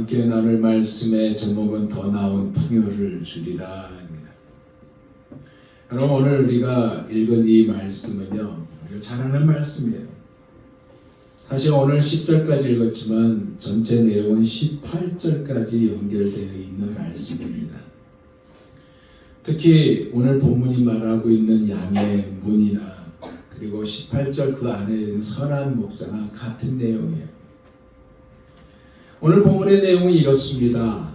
함께 나눌 말씀의 제목은 더 나은 풍요를 주리라 입니다. 여러분, 오늘 우리가 읽은 이 말씀은요, 우리가 잘 아는 말씀이에요. 사실 오늘 10절까지 읽었지만 전체 내용은 18절까지 연결되어 있는 말씀입니다. 특히 오늘 본문이 말하고 있는 양의 문이나 그리고 18절 그 안에 있는 선한 목자나 같은 내용이에요. 오늘 본문의 내용이 이렇습니다.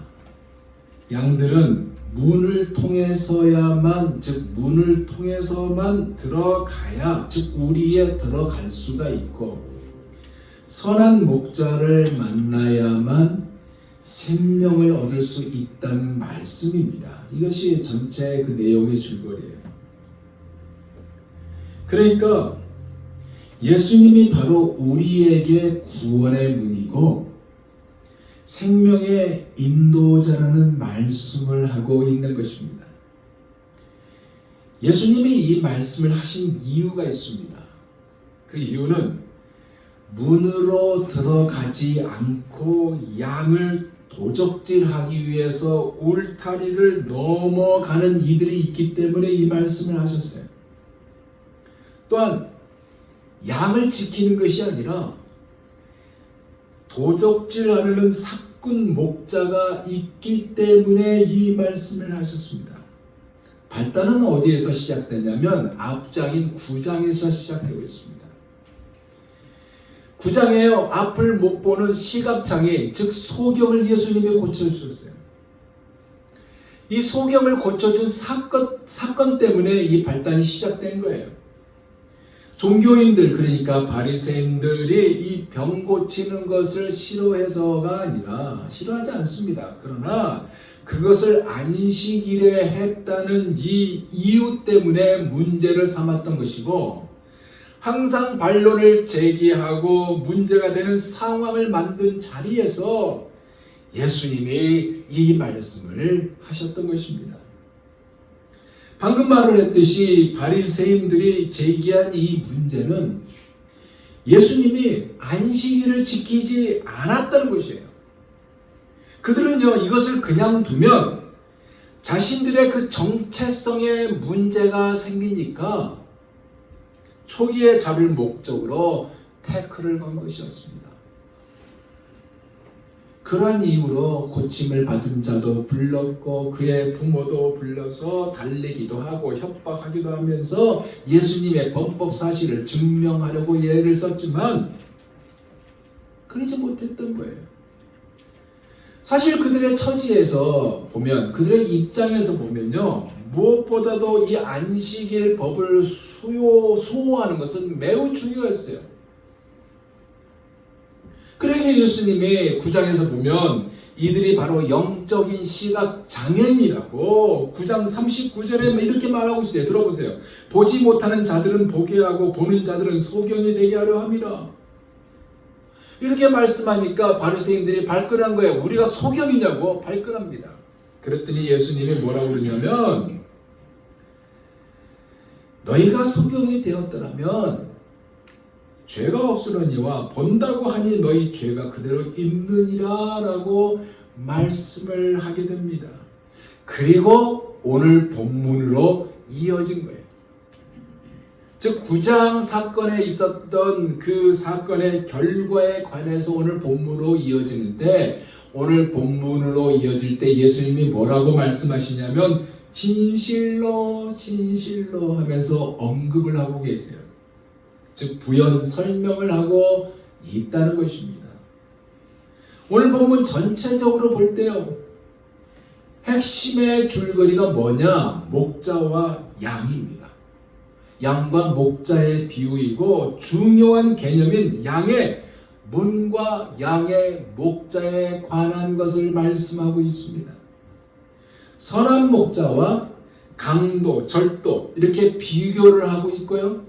양들은 문을 통해서야만, 즉 문을 통해서만 들어가야, 즉 우리에 들어갈 수가 있고, 선한 목자를 만나야만 생명을 얻을 수 있다는 말씀입니다. 이것이 전체 그 내용의 줄거리예요. 그러니까 예수님이 바로 우리에게 구원의 문이고 생명의 인도자라는 말씀을 하고 있는 것입니다. 예수님이 이 말씀을 하신 이유가 있습니다. 그 이유는 문으로 들어가지 않고 양을 도적질하기 위해서 울타리를 넘어가는 이들이 있기 때문에 이 말씀을 하셨어요. 또한 양을 지키는 것이 아니라 도적질하려는 사꾼 목자가 있기 때문에 이 말씀을 하셨습니다. 발단은 어디에서 시작되냐면 앞장인 9장에서 시작되고 있습니다. 9장에요. 앞을 못 보는 시각장애, 즉 소경을 예수님이 고쳐주셨어요. 이 소경을 고쳐준 사건 때문에 이 발단이 시작된 거예요. 종교인들, 그러니까 바리새인들이 이 병 고치는 것을 싫어해서가 아니라, 싫어하지 않습니다. 그러나 그것을 안식일에 했다는 이 이유 때문에 문제를 삼았던 것이고, 항상 반론을 제기하고 문제가 되는 상황을 만든 자리에서 예수님이 이 말씀을 하셨던 것입니다. 방금 말을 했듯이 바리새인들이 제기한 이 문제는 예수님이 안식일을 지키지 않았다는 것이에요. 그들은요, 이것을 그냥 두면 자신들의 그 정체성에 문제가 생기니까 초기에 잡을 목적으로 태클을 건 것이었습니다. 그러한 이유로 고침을 받은 자도 불렀고 그의 부모도 불러서 달래기도 하고 협박하기도 하면서 예수님의 범법 사실을 증명하려고 예를 썼지만 그러지 못했던 거예요. 사실 그들의 처지에서 보면, 그들의 입장에서 보면요, 무엇보다도 이 안식일 법을 수호하는 것은 매우 중요했어요. 그러니까 예수님이 9장에서 보면 이들이 바로 영적인 시각 장애인이라고 9장 39절에 이렇게 말하고 있어요. 들어보세요. 보지 못하는 자들은 보게 하고 보는 자들은 소경이 되게 하려 함이라. 이렇게 말씀하니까 바리새인들이 발끈한 거예요. 우리가 소경이냐고 발끈합니다. 그랬더니 예수님이 뭐라고 그러냐면, 너희가 소경이 되었더라면 죄가 없으려니와 본다고 하니 너희 죄가 그대로 있느니라 라고 말씀을 하게 됩니다. 그리고 오늘 본문으로 이어진 거예요. 즉 9장 사건에 있었던 그 사건의 결과에 관해서 오늘 본문으로 이어지는데, 오늘 본문으로 이어질 때 예수님이 뭐라고 말씀하시냐면 진실로 진실로 하면서 언급을 하고 계세요. 즉 부연 설명을 하고 있다는 것입니다. 오늘 본문 전체적으로 볼 때요, 핵심의 줄거리가 뭐냐? 목자와 양입니다. 양과 목자의 비유이고 중요한 개념인 양의 문과 양의 목자에 관한 것을 말씀하고 있습니다. 선한 목자와 강도, 절도 이렇게 비교를 하고 있고요.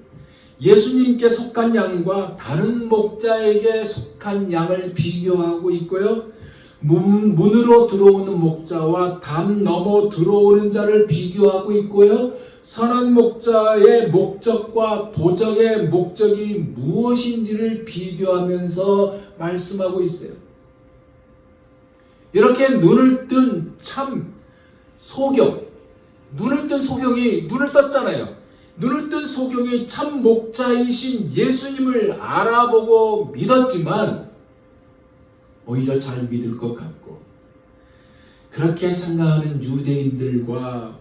예수님께 속한 양과 다른 목자에게 속한 양을 비교하고 있고요. 문으로 들어오는 목자와 담 넘어 들어오는 자를 비교하고 있고요. 선한 목자의 목적과 도적의 목적이 무엇인지를 비교하면서 말씀하고 있어요. 이렇게 눈을 뜬 참 소경, 눈을 뜬 소경이 눈을 떴잖아요. 눈을 뜬 소경이 참 목자이신 예수님을 알아보고 믿었지만 오히려 잘 믿을 것 같고, 그렇게 생각하는 유대인들과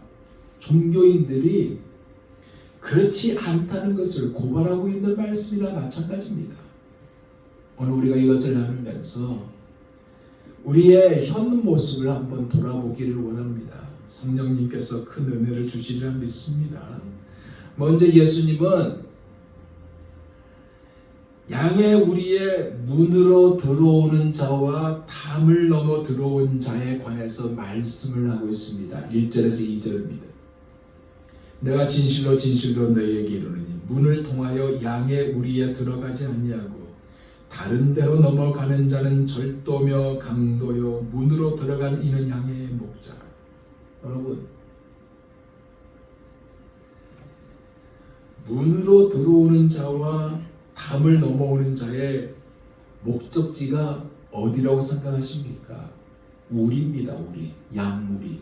종교인들이 그렇지 않다는 것을 고발하고 있는 말씀이나 마찬가지입니다. 오늘 우리가 이것을 나누면서 우리의 현 모습을 한번 돌아보기를 원합니다. 성령님께서 큰 은혜를 주시리라 믿습니다. 먼저 예수님은 양의 우리의 문으로 들어오는 자와 담을 넘어 들어온 자에 관해서 말씀을 하고 있습니다. 1절에서 2절입니다. 내가 진실로 진실로 너희에게 이르노니 문을 통하여 양의 우리에 들어가지 아니하고 다른 데로 넘어가는 자는 절도며 강도요 문으로 들어간 이는 양의 목자. 여러분, 문으로 들어오는 자와 담을 넘어오는 자의 목적지가 어디라고 생각하십니까? 우리입니다. 우리, 양우리.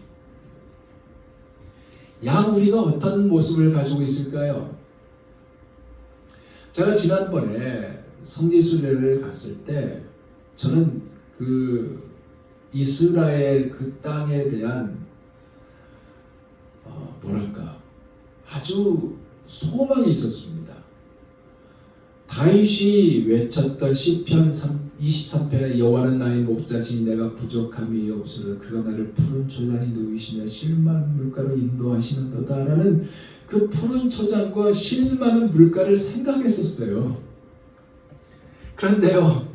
양우리가 어떤 모습을 가지고 있을까요? 제가 지난번에 성지순례를 갔을 때 저는 그 이스라엘 그 땅에 대한 아주 소망이 있었습니다. 다윗이 외쳤던 시편 23편에 여호와는 나의 목자시니 내가 부족함이 없으나 그가 나를 푸른 초장에 누이시며 실 많은 물가로 인도하시는도다 라는 그 푸른 초장과 실 많은 물가를 생각했었어요. 그런데요,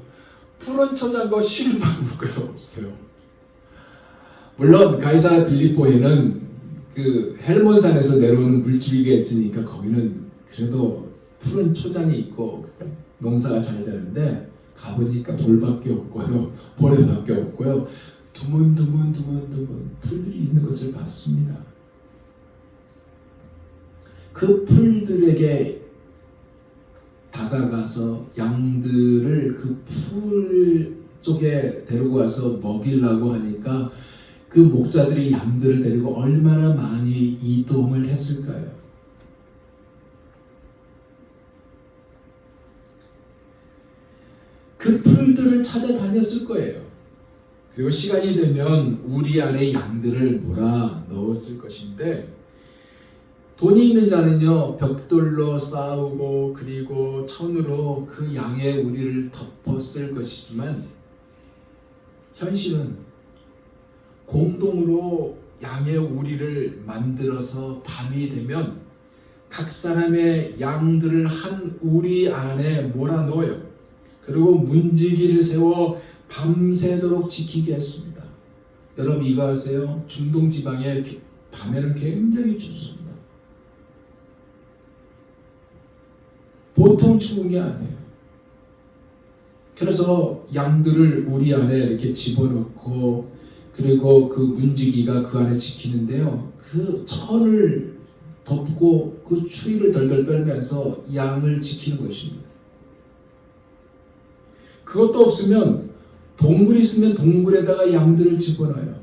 푸른 초장과 실 많은 물가가 없어요. 물론 가이사랴 빌립보에는 그 헬몬산에서 내려오는 물줄기가 있으니까 거기는 그래도 푸른 초장이 있고 농사가 잘 되는데 가보니까 돌밖에 없고요, 모래밖에 없고요, 두문두문 풀이 있는 것을 봤습니다. 그 풀들에게 다가가서 양들을 그 풀 쪽에 데리고 와서 먹이려고 하니까 그 목자들이 양들을 데리고 얼마나 많이 이동을 했을까요? 그 풀들을 찾아다녔을 거예요. 그리고 시간이 되면 우리 안에 양들을 몰아 넣었을 것인데, 돈이 있는 자는요 벽돌로 쌓고 그리고 천으로 그 양의 우리를 덮었을 것이지만, 현실은 공동으로 양의 우리를 만들어서 밤이 되면 각 사람의 양들을 한 우리 안에 몰아넣어요. 그리고 문지기를 세워 밤새도록 지키게 했습니다. 여러분 이거 아세요? 중동 지방에 밤에는 굉장히 춥습니다. 보통 추운 게 아니에요. 그래서 양들을 우리 안에 이렇게 집어넣고 그리고 그 문지기가 그 안에 지키는데요, 그 천을 덮고 그 추위를 덜덜 떨면서 양을 지키는 것입니다. 그것도 없으면 동굴이 있으면 동굴에다가 양들을 집어넣어요.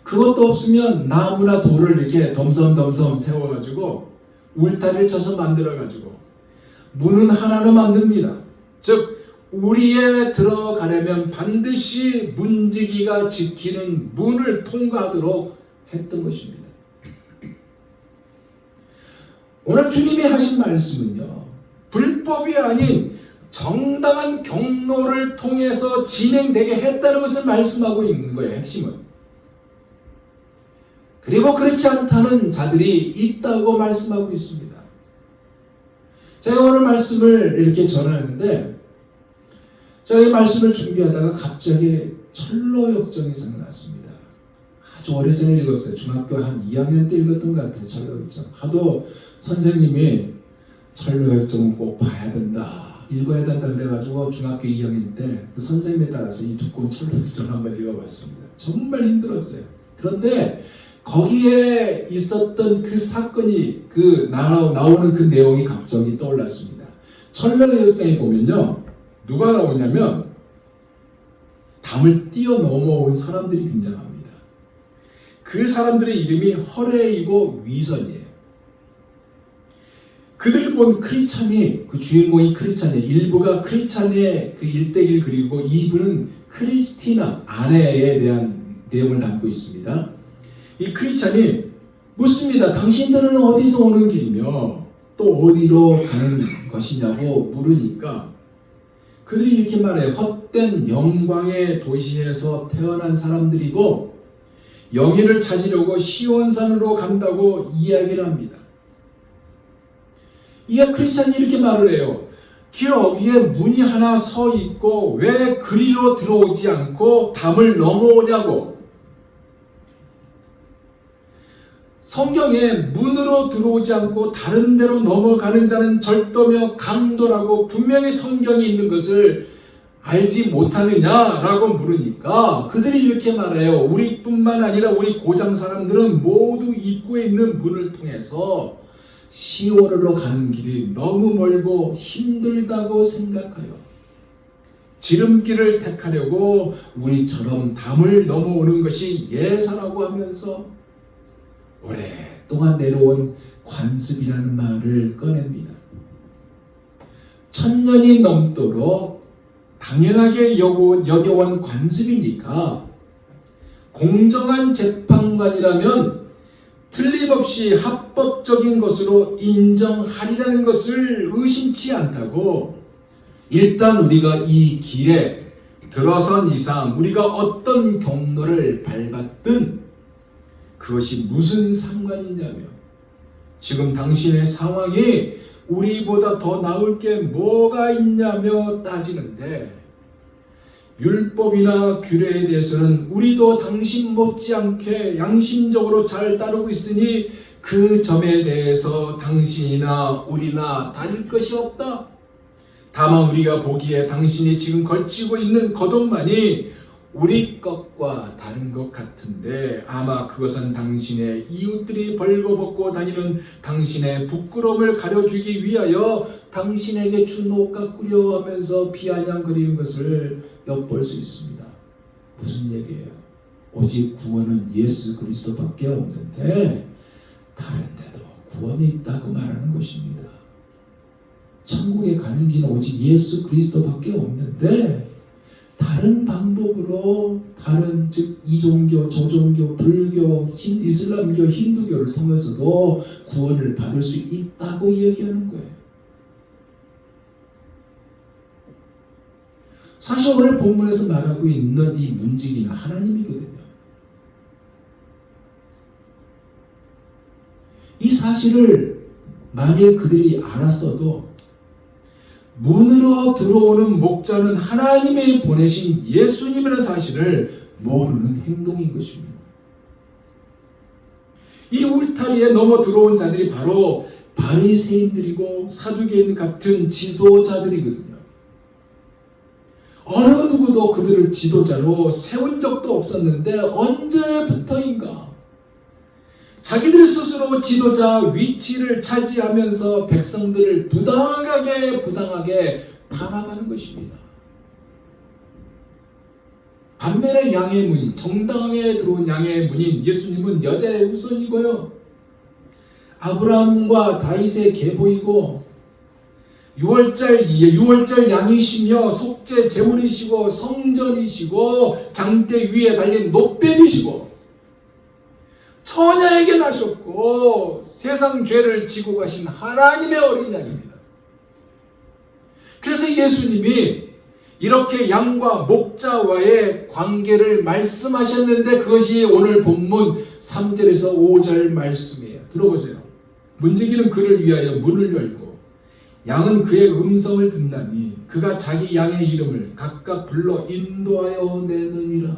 그것도 없으면 나무나 돌을 이렇게 덤섬덤섬 세워가지고 울타리를 쳐서 만들어가지고 문은 하나로 만듭니다. 즉 우리에 들어가려면 반드시 문지기가 지키는 문을 통과하도록 했던 것입니다. 오늘 주님이 하신 말씀은요, 불법이 아닌 정당한 경로를 통해서 진행되게 했다는 것을 말씀하고 있는 거예요. 핵심은. 그리고 그렇지 않다는 자들이 있다고 말씀하고 있습니다. 제가 오늘 말씀을 이렇게 전하는데, 제가 이 말씀을 준비하다가 갑자기 철로 역정이 생각났습니다. 아주 오래전에 읽었어요. 중학교 한 2학년 때 읽었던 것 같아요. 철로 역정. 하도 선생님이 철로 역정은 꼭 봐야 된다, 읽어야 된다 그래가지고 중학교 2학년 때 그 선생님에 따라서 이 두꺼운 철로 역정을 한번 읽어봤습니다. 정말 힘들었어요. 그런데 거기에 있었던 그 사건이 나오는 그 내용이 갑자기 떠올랐습니다. 철로 역정에 보면요, 누가 나오냐면 담을 뛰어넘어온 사람들이 등장합니다. 그 사람들의 이름이 허레이고 위선이에요. 그들을 본 크리찬이, 그 주인공이 크리찬이에요. 일부가 크리찬의 그 일대기를 그리고 2부는 크리스티나, 아내에 대한 내용을 담고 있습니다. 이 크리찬이 묻습니다. 당신들은 어디서 오는 길이며 또 어디로 가는 것이냐고 물으니까 그들이 이렇게 말해요. 헛된 영광의 도시에서 태어난 사람들이고 영예를 찾으려고 시온산으로 간다고 이야기를 합니다. 이 크리스찬이 이렇게 말을 해요. 길 어귀에 문이 하나 서 있고 왜 그리로 들어오지 않고 담을 넘어오냐고. 성경에 문으로 들어오지 않고 다른 데로 넘어가는 자는 절도며 강도라고 분명히 성경이 있는 것을 알지 못하느냐라고 물으니까 그들이 이렇게 말해요. 우리뿐만 아니라 우리 고장 사람들은 모두 입구에 있는 문을 통해서 시온으로 가는 길이 너무 멀고 힘들다고 생각하여 지름길을 택하려고 우리처럼 담을 넘어오는 것이 예사라고 하면서 오랫동안 내려온 관습이라는 말을 꺼냅니다. 1000년이 넘도록 당연하게 여겨온 관습이니까 공정한 재판관이라면 틀림없이 합법적인 것으로 인정하리라는 것을 의심치 않다고 일단 우리가 이 길에 들어선 이상 우리가 어떤 경로를 밟았든 그것이 무슨 상관이냐며 지금 당신의 상황이 우리보다 더 나을 게 뭐가 있냐며 따지는데 율법이나 규례에 대해서는 우리도 당신 못지않게 양심적으로 잘 따르고 있으니 그 점에 대해서 당신이나 우리나 다를 것이 없다. 다만 우리가 보기에 당신이 지금 걸치고 있는 겉옷만이 우리 것과 다른 것 같은데 아마 그것은 당신의 이웃들이 벌거벗고 다니는 당신의 부끄러움을 가려주기 위하여 당신에게 준 옷 같구려 하면서 비아냥거리는 것을 엿볼 수 있습니다. 무슨 얘기예요? 오직 구원은 예수 그리스도밖에 없는데 다른 데도 구원이 있다고 말하는 것입니다. 천국에 가는 길은 오직 예수 그리스도밖에 없는데 다른 방법으로 다른 즉 이종교, 저종교, 불교, 이슬람교, 힌두교를 통해서도 구원을 받을 수 있다고 이야기하는 거예요. 사실 오늘 본문에서 말하고 있는 이 문지기는 하나님이거든요. 이 사실을 만약에 그들이 알았어도 문으로 들어오는 목자는 하나님이 보내신 예수님이라는 사실을 모르는 행동인 것입니다. 이 울타리에 넘어 들어온 자들이 바로 바리새인들이고 사두개인 같은 지도자들이거든요. 어느 누구도 그들을 지도자로 세운 적도 없었는데 언제부터인가 자기들 스스로 지도자 위치를 차지하면서 백성들을 부당하게 탄압하는 것입니다. 반면에 양의 문인, 정당하게 들어온 양의 문인 예수님은 여자의 우선이고요. 아브라함과 다윗의 계보이고 6월절 양이시며 속죄 제물이시고 성전이시고 장대 위에 달린 노뱀이시고 처녀에게 나셨고 세상 죄를 지고 가신 하나님의 어린 양입니다. 그래서 예수님이 이렇게 양과 목자와의 관계를 말씀하셨는데 그것이 오늘 본문 3절에서 5절 말씀이에요. 들어보세요. 문지기는 그를 위하여 문을 열고 양은 그의 음성을 듣나니 그가 자기 양의 이름을 각각 불러 인도하여 내느니라.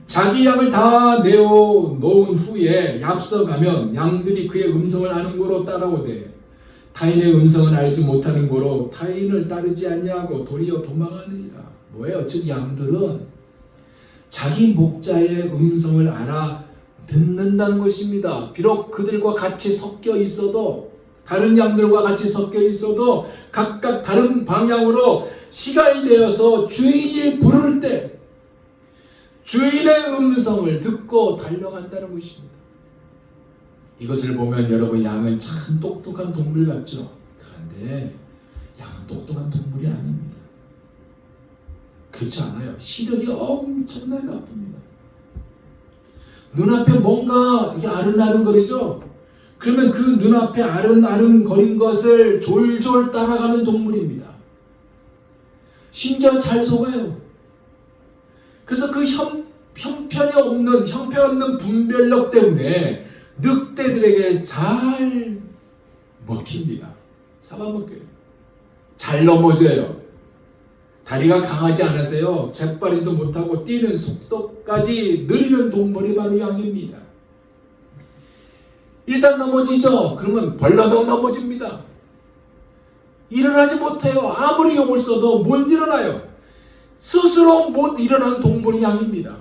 자기 양을 다 내어 놓은 후에 앞서가면 양들이 그의 음성을 아는 고로 따라오되 타인의 음성은 알지 못하는 고로 타인을 따르지 아니하고 도리어 도망하느니라. 뭐예요? 즉 양들은 자기 목자의 음성을 알아 듣는다는 것입니다. 비록 그들과 같이 섞여 있어도 다른 양들과 같이 섞여 있어도 각각 다른 방향으로 시간이 되어서 주인이 부를 때 주인의 음성을 듣고 달려간다는 것입니다. 이것을 보면 여러분, 양은 참 똑똑한 동물 같죠? 그런데 양은 똑똑한 동물이 아닙니다. 그렇지 않아요. 시력이 엄청나게 나쁩니다. 눈앞에 뭔가 이게 아른아른거리죠? 그러면 그 눈앞에 아른아른거린 것을 졸졸 따라가는 동물입니다. 심지어 잘 속아요. 그래서 그 형편없는 분별력 때문에 늑대들에게 잘 먹힙니다. 잡아먹혀요. 잘 넘어져요. 다리가 강하지 않아서요, 재빠르지도 못하고 뛰는 속도까지 느리는 동물이 바로 양입니다. 일단 넘어지죠? 그러면 벌러덩 넘어집니다. 일어나지 못해요. 아무리 용을 써도 못 일어나요. 스스로 못 일어나는 동물이 양입니다.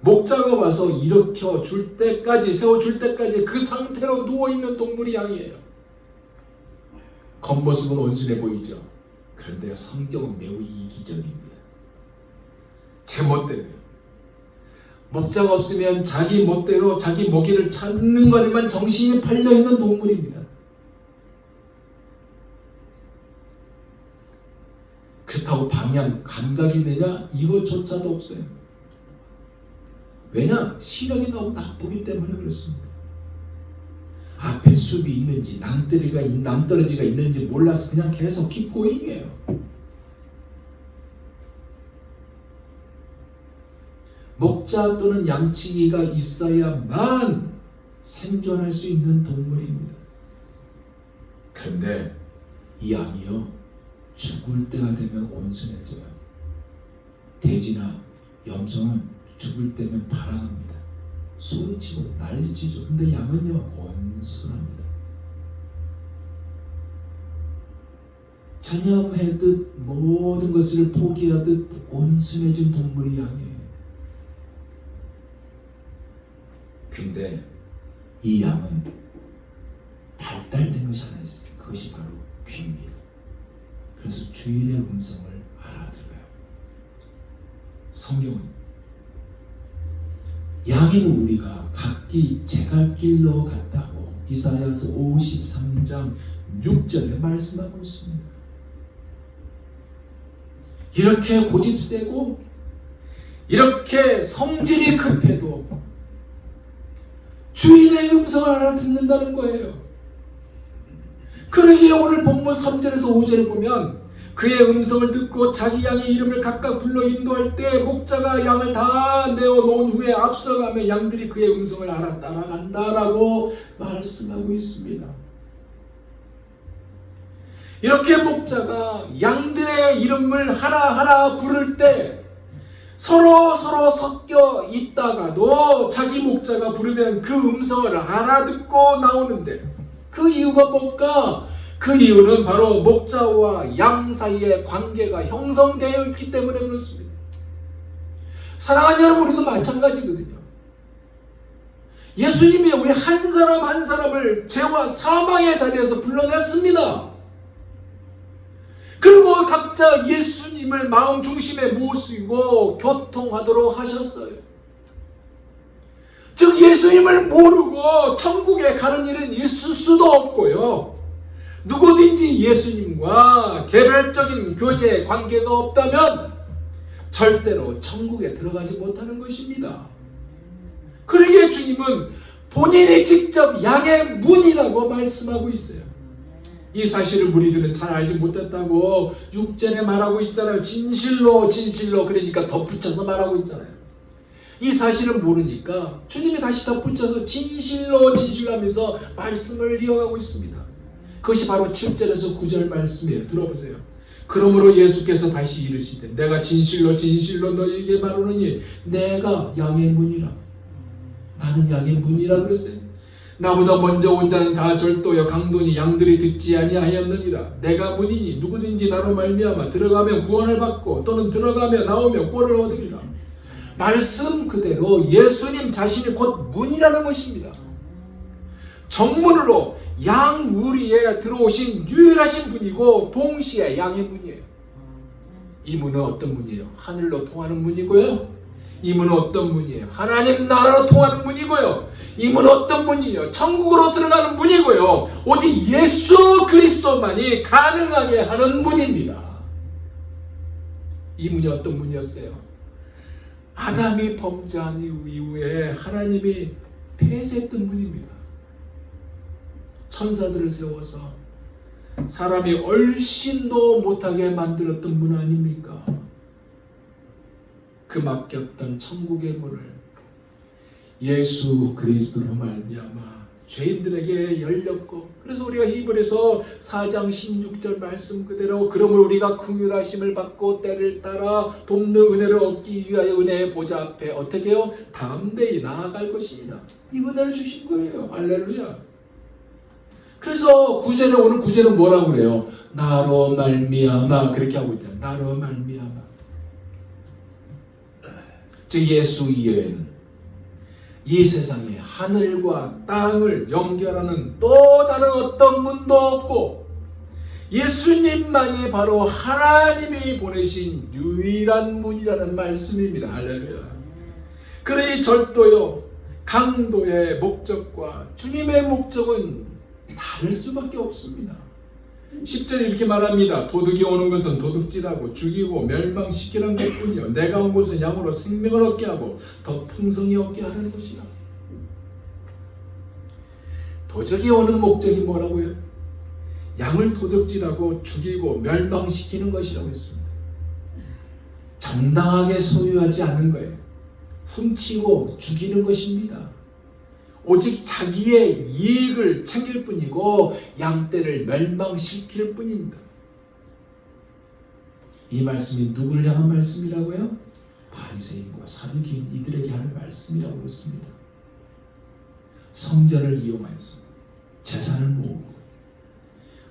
목자가 와서 일으켜 줄 때까지, 세워줄 때까지 그 상태로 누워있는 동물이 양이에요. 겉모습은 온순해 보이죠? 그런데 성격은 매우 이기적입니다. 제멋대로요. 목자가 없으면 자기 멋대로 자기 먹이를 찾는 것에만 정신이 팔려있는 동물입니다. 그렇다고 방향, 감각이 있느냐? 이것조차도 없어요. 왜냐? 시력이 너무 나쁘기 때문에 그렇습니다. 앞에 숲이 있는지 남떨어지가 있는지 몰라서 그냥 계속 킵고잉이에요. 목자 또는 양치기가 있어야만 생존할 수 있는 동물입니다. 그런데 이 양이요, 죽을 때가 되면 온순해져요. 돼지나 염소는 죽을 때면 발악합니다. 소리치고 난리치죠. 근데 양은요, 온순합니다. 전염하듯 모든 것을 포기하듯 온순해진 동물이 양이에요. 근데 이 양은 발달된 것이 하나 있어요. 그것이 바로 귀입니다. 그래서 주인의 음성을 알아들어요. 성경은 양인 우리가 각기 제갈길로 갔다고 이사야서 53장 6절에 말씀하고 있습니다. 이렇게 고집세고 이렇게 성질이 급해도 주인의 음성을 알아듣는다는 거예요. 그러기에 오늘 본문 3절에서 5절을 보면 그의 음성을 듣고 자기 양의 이름을 각각 불러 인도할 때 목자가 양을 다 내어놓은 후에 앞서가며 양들이 그의 음성을 알아 따라간다라고 말씀하고 있습니다. 이렇게 목자가 양들의 이름을 하나하나 부를 때 서로 섞여 있다가도 자기 목자가 부르면 그 음성을 알아듣고 나오는데, 그 이유가 뭘까? 그 이유는 바로 목자와 양 사이의 관계가 형성되어 있기 때문에 그렇습니다. 사랑하는 여러분, 우리도 마찬가지거든요. 예수님이 우리 한 사람 한 사람을 죄와 사망의 자리에서 불러냈습니다. 그리고 각자 예수님을 마음 중심에 모시고 교통하도록 하셨어요. 즉 예수님을 모르고 천국에 가는 일은 있을 수도 없고요. 누구든지 예수님과 개별적인 교제 관계가 없다면 절대로 천국에 들어가지 못하는 것입니다. 그러기에 주님은 본인이 직접 양의 문이라고 말씀하고 있어요. 이 사실을 무리들은 잘 알지 못했다고 6절에 말하고 있잖아요. 진실로 그러니까 덧붙여서 말하고 있잖아요. 이 사실을 모르니까 주님이 다시 덧붙여서 진실로 하면서 말씀을 이어가고 있습니다. 그것이 바로 7절에서 9절 말씀이에요. 들어보세요. 그러므로 예수께서 다시 이르시되 내가 진실로 너희에게 말하노니 내가 양의 문이라. 나는 양의 문이라 그랬어요. 나보다 먼저 온 자는 다 절도여 강도니 양들이 듣지 아니하였느니라. 내가 문이니 누구든지 나로 말미암아 들어가면 구원을 받고 또는 들어가며 나오며 꼴을 얻으리라. 말씀 그대로 예수님 자신이 곧 문이라는 것입니다. 정문으로 양우리에 들어오신 유일하신 분이고 동시에 양의 문이에요. 이 문은 어떤 문이에요? 하늘로 통하는 문이고요. 이 문은 어떤 문이에요? 하나님 나라로 통하는 문이고요. 이 문은 어떤 문이에요? 천국으로 들어가는 문이고요. 오직 예수 그리스도만이 가능하게 하는 문입니다. 이 문이 어떤 문이었어요? 아담이 범죄한 이후에 하나님이 폐쇄했던 문입니다. 천사들을 세워서 사람이 얼씬도 못하게 만들었던 문 아닙니까? 그 막혔던 천국의 문을 예수 그리스도로 말미암아 죄인들에게 열렸고, 그래서 우리가 히브리서 4장 16절 말씀 그대로 그러므로 우리가 긍휼하심을 받고 때를 따라 돕는 은혜를 얻기 위하여 은혜의 보좌 앞에 어떻게 해요? 담대히 나아갈 것입니다. 이 은혜를 주신 거예요. 할렐루야. 그래서 구절에, 오늘 구절은 뭐라고 그래요? 나로 말미암아, 그렇게 하고 있잖아요. 나로 말미암아. 즉 예수 이외에는 이 세상에 하늘과 땅을 연결하는 또 다른 어떤 문도 없고, 예수님만이 바로 하나님이 보내신 유일한 문이라는 말씀입니다. 할렐루야. 그러니 절도요, 강도의 목적과 주님의 목적은 다를 수밖에 없습니다. 10절에 이렇게 말합니다. 도둑이 오는 것은 도둑질하고 죽이고 멸망시키는 것뿐이요 내가 온 것은 양으로 생명을 얻게 하고 더 풍성히 얻게 하는 것이라. 도적이 오는 목적이 뭐라고요? 양을 도둑질하고 죽이고 멸망시키는 것이라고 했습니다. 정당하게 소유하지 않은 거예요. 훔치고 죽이는 것입니다. 오직 자기의 이익을 챙길 뿐이고 양떼를 멸망시킬 뿐입니다. 이 말씀이 누구를 향한 말씀이라고요? 바리새인과 사두개인 이들에게 하는 말씀이라고 했습니다. 성전을 이용하여서 재산을 모으고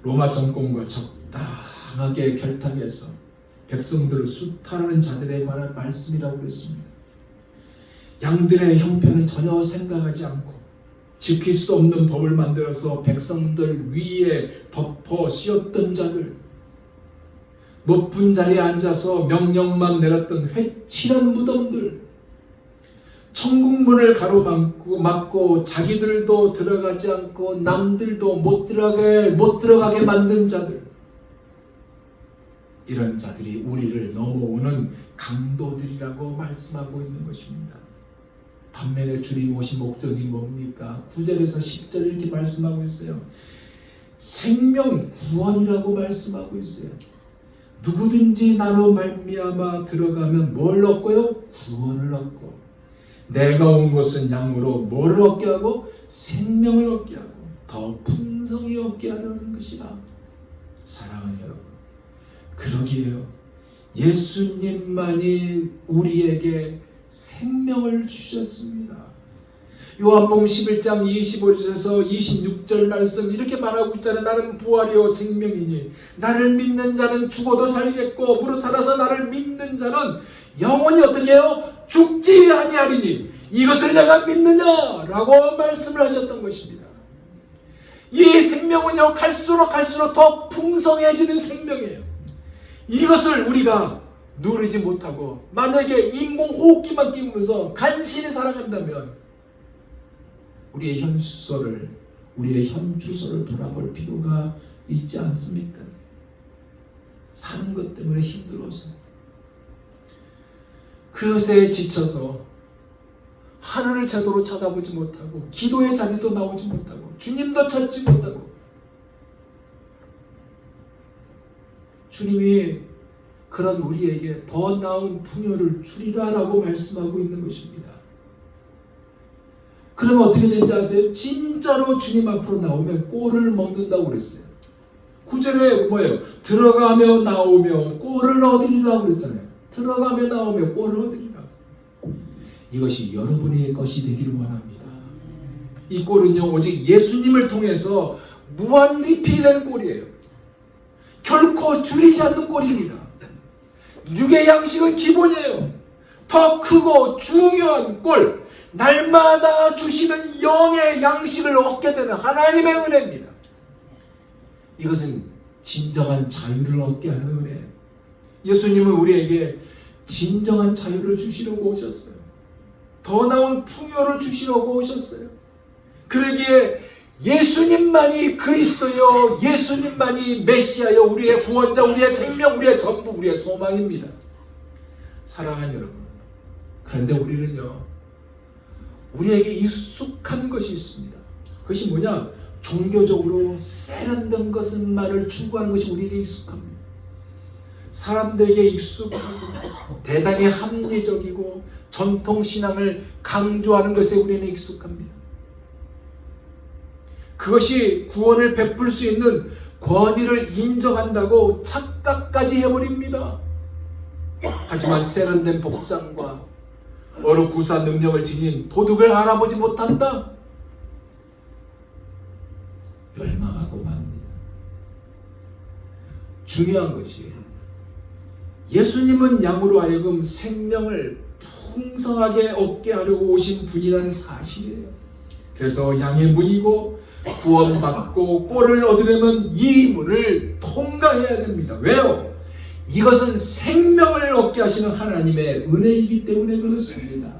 로마 정권과 적당하게 결탁해서 백성들을 수탈하는 자들에 관한 말씀이라고 했습니다. 양들의 형편은 전혀 생각하지 않고 지킬 수 없는 법을 만들어서 백성들 위에 덮어 씌웠던 자들, 높은 자리에 앉아서 명령만 내렸던 회칠한 무덤들, 천국문을 가로막고 자기들도 들어가지 않고 남들도 못 들어가게 만든 자들, 이런 자들이 우리를 넘어오는 강도들이라고 말씀하고 있는 것입니다. 반면에 주님 오신 목적이 뭡니까? 9절에서 10절 이렇게 말씀하고 있어요. 생명 구원이라고 말씀하고 있어요. 누구든지 나로 말미암아 들어가면 뭘 얻고요? 구원을 얻고, 내가 온 것은 양으로 뭐를 얻게 하고? 생명을 얻게 하고 더 풍성히 얻게 하려는 것이라. 사랑하는 여러분, 그러기에요 예수님만이 우리에게 생명을 주셨습니다. 요한복음 11장 25절에서 26절 말씀 이렇게 말하고 있잖아요. 나는 부활이요 생명이니 나를 믿는 자는 죽어도 살겠고 무릇 살아서 나를 믿는 자는 영원히 어떻게 해요? 죽지 아니하리니 이것을 내가 믿느냐라고 말씀을 하셨던 것입니다. 이 생명은요 갈수록 더 풍성해지는 생명이에요. 이것을 우리가 누리지 못하고 만약에 인공호흡기만 끼우면서 간신히 살아간다면 우리의 현 주소를 돌아볼 필요가 있지 않습니까? 사는 것 때문에 힘들어서, 그것에 지쳐서 하늘을 제대로 쳐다보지 못하고 기도의 자리도 나오지 못하고 주님도 찾지 못하고, 주님이 그런 우리에게 더 나은 풍요를 주리라라고 말씀하고 있는 것입니다. 그러면 어떻게 되는지 아세요? 진짜로 주님 앞으로 나오면 꼴을 먹는다고 그랬어요. 9절에 뭐예요? 들어가며 나오며 꼴을 얻으리라고 그랬잖아요. 들어가며 나오며 꼴을 얻으리라. 이것이 여러분의 것이 되기를 원합니다. 이 꼴은요 오직 예수님을 통해서 무한 리필된 꼴이에요. 결코 줄이지 않는 꼴입니다. 육의 양식은 기본이에요. 더 크고 중요한 꼴, 날마다 주시는 영의 양식을 얻게 되는 하나님의 은혜입니다. 이것은 진정한 자유를 얻게 하는 은혜예요. 예수님은 우리에게 진정한 자유를 주시려고 오셨어요. 더 나은 풍요를 주시려고 오셨어요. 그러기에 예수님만이 그리스도요, 예수님만이 메시아요, 우리의 구원자, 우리의 생명, 우리의 전부, 우리의 소망입니다. 사랑하는 여러분, 그런데 우리는요, 우리에게 익숙한 것이 있습니다. 그것이 뭐냐? 종교적으로 세련된 것만을 추구하는 것이 우리에게 익숙합니다. 사람들에게 익숙하고 대단히 합리적이고 전통신앙을 강조하는 것에 우리는 익숙합니다. 그것이 구원을 베풀 수 있는 권위를 인정한다고 착각까지 해버립니다. 하지만 세련된 복장과 어느 구사 능력을 지닌 도둑을 알아보지 못한다? 멸망하고 맙니다. 중요한 것이 예수님은 양으로 하여금 생명을 풍성하게 얻게 하려고 오신 분이라는 사실이에요. 그래서 양의 문이고 구원받고 꼴을 얻으려면 이 문을 통과해야 됩니다. 왜요? 이것은 생명을 얻게 하시는 하나님의 은혜이기 때문에 그렇습니다.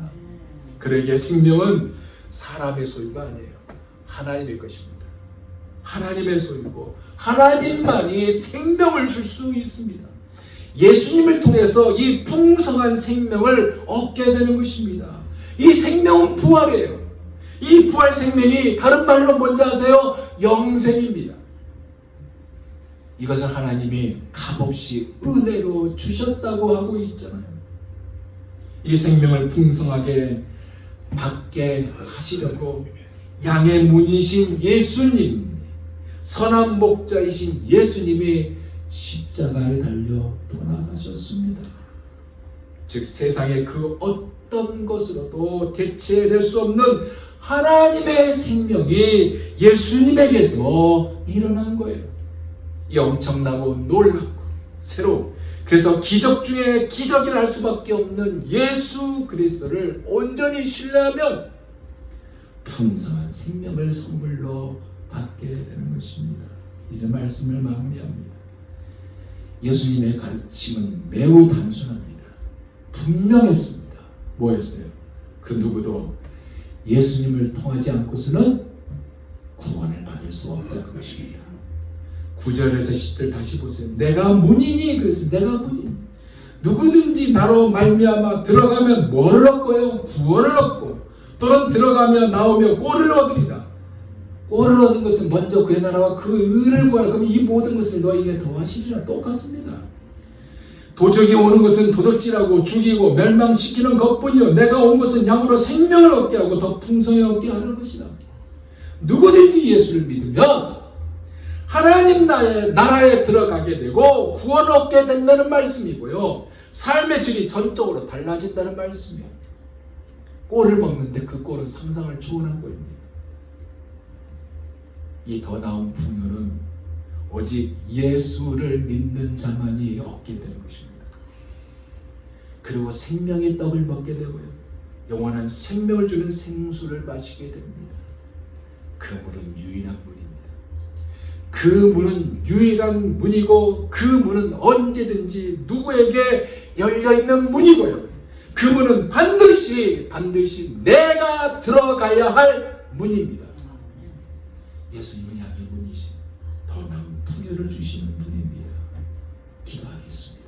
그러기에 생명은 사람의 소유가 아니에요. 하나님의 것입니다. 하나님의 소유고 하나님만이 생명을 줄 수 있습니다. 예수님을 통해서 이 풍성한 생명을 얻게 되는 것입니다. 이 생명은 부활이에요. 이 부활 생명이 다른 말로 뭔지 아세요? 영생입니다. 이것을 하나님이 값없이 은혜로 주셨다고 하고 있잖아요. 이 생명을 풍성하게 받게 하시려고 양의 문이신 예수님, 선한 목자이신 예수님이 십자가에 달려 돌아가셨습니다. 즉 세상의 그 어떤 것으로도 대체될 수 없는 하나님의 생명이 예수님에게서 일어난 거예요. 이 엄청나고 놀랍고 새로운, 그래서 기적 중에 기적이라 할 수밖에 없는 예수 그리스도를 온전히 신뢰하면 풍성한 생명을 선물로 받게 되는 것입니다. 이제 말씀을 마무리합니다. 예수님의 가르침은 매우 단순합니다. 분명했습니다. 뭐였어요? 그 누구도 예수님을 통하지 않고서는 구원을 받을 수 없다는 것입니다. 9절에서 10절 다시 보세요. 내가 문이니, 그래서 내가 문이니 누구든지 나로 말미암아 들어가면 뭐를 얻고요? 구원을 얻고 또는 들어가며 나오며 꼴을 얻으리라. 꼴을 얻은 것은 먼저 그의 나라와 그 의를 구하라. 그럼 이 모든 것을 너에게 더하시리라. 똑같습니다. 도적이 오는 것은 도둑질하고 죽이고 멸망시키는 것뿐이요 내가 온 것은 양으로 생명을 얻게 하고 더 풍성히 얻게 하는 것이다. 누구든지 예수를 믿으면 하나님 나라에 들어가게 되고 구원을 얻게 된다는 말씀이고요. 삶의 질이 전적으로 달라진다는 말씀이에요. 꼴을 먹는데 그 꼴은 상상을 초월한 꼴입니다. 이 더 나은 풍요는 오직 예수를 믿는 자만이 얻게 되는 것입니다. 그리고 생명의 떡을 먹게 되고요. 영원한 생명을 주는 생수를 마시게 됩니다. 그 문은 유일한 문입니다. 그 문은 유일한 문이고 그 문은 언제든지 누구에게 열려있는 문이고요. 그 문은 반드시 내가 들어가야 할 문입니다. 예수님은 양의 문이신 더 나은 풍요를 주시는 분입니다. 기도하겠습니다.